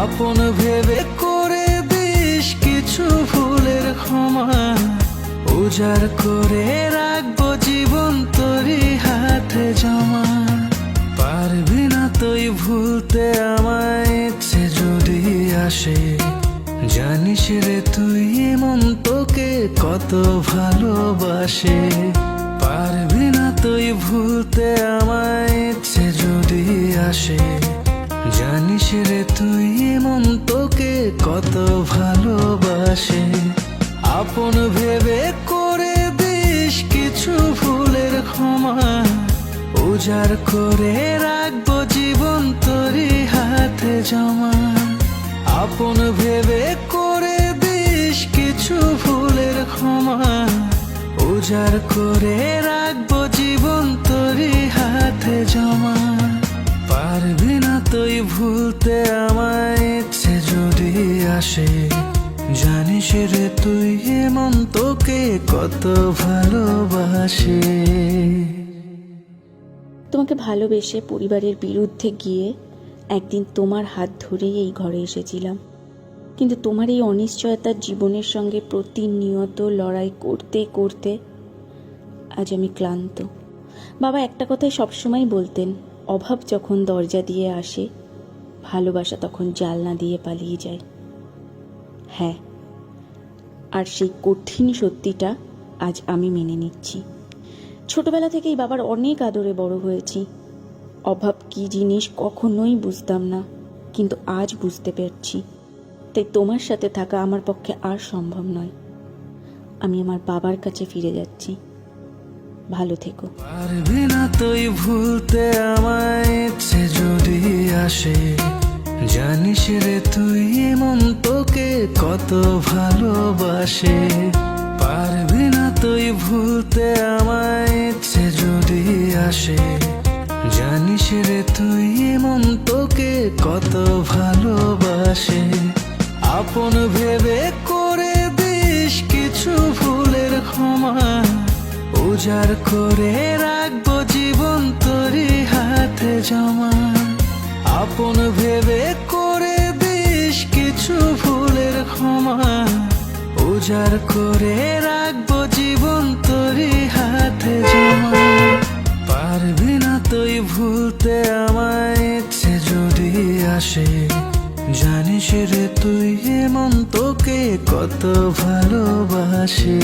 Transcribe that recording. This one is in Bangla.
আপন ভেবে করে দিস কিছু ভুলের ক্ষমা, উজাড় করে রাখবো জীবন তোরই হাতে জমা। পারবি না তুই ভুলতে আমায়, ইচ্ছে যদি আসে, জানিস রে তুই মন তোকে কত ভালোবাসে। পারবি না তুই ভুলতে আমায়, ইচ্ছে যদি আসে, জানিস রে তুই মন তোকে কত ভালোবাসে। আপন ভেবে করে দিস কিছু ভুলের ক্ষমা, উজাড় করে রাখবো জীবন তোরই হাতে জমা। আপন ভেবে করে দিস কিছু ভুলের ক্ষমা, উজাড় করে রাখবো জীবন তোরই হাতে জমা। পারবি না তুই ভুলতে আমায়, ইচ্ছে যদি আসে, জানিস রে তুই মন তোকে কত ভালোবাসে। তোমাকে ভালোবেসে পরিবারের বিরুদ্ধে গিয়ে একদিন তোমার হাত ধরেই এই ঘরে এসেছিলাম, কিন্তু তোমার এই অনিশ্চয়তার জীবনের সঙ্গে প্রতিনিয়ত লড়াই করতে করতে আজ আমি ক্লান্ত। বাবা একটা কথাই সবসময় বলতেন, অভাব যখন দরজা দিয়ে আসে, ভালোবাসা তখন জানলা দিয়ে পালিয়ে যায়। হ্যাঁ, আর সেই কঠিন সত্যিটা আজ আমি মেনে নিচ্ছি। ছোটবেলা থেকেই বাবার অনেক আদরে বড় হয়েছি। অভাব কি জিনিস কখনোই বুঝতাম না, কিন্তু আজ বুঝতে পারছি। তাই তোমার সাথে থাকা আমার পক্ষে আর সম্ভব নয়। আমি আমার বাবার কাছে ফিরে যাচ্ছি। ভালো থেকো। পারবি না তুই ভুলতে আমায়, ইচ্ছে যদি আসে, জানিস রে তুই মন তোকে কত ভালোবাসে। পারবি না তুই ভুলতে আমায়, ইচ্ছে যদি আসে, জানিস রে তুই মন তোকে কত ভালোবাসে। আপন ভেবে করে দিস কিছু ভুলের ক্ষমা, উজাড় করে রাখবো জীবন তোরই হাতে জমা। আপন ভেবে করে দিস কিছু ভুলের ক্ষমা, উজাড় করে রাখবো জীবন তোরই হাতে জমা। পারবি না তুই ভুলতে আমায়, ইচ্ছে যদি আসে, জানিস রে তুই মন তোকে কত ভালোবাসে।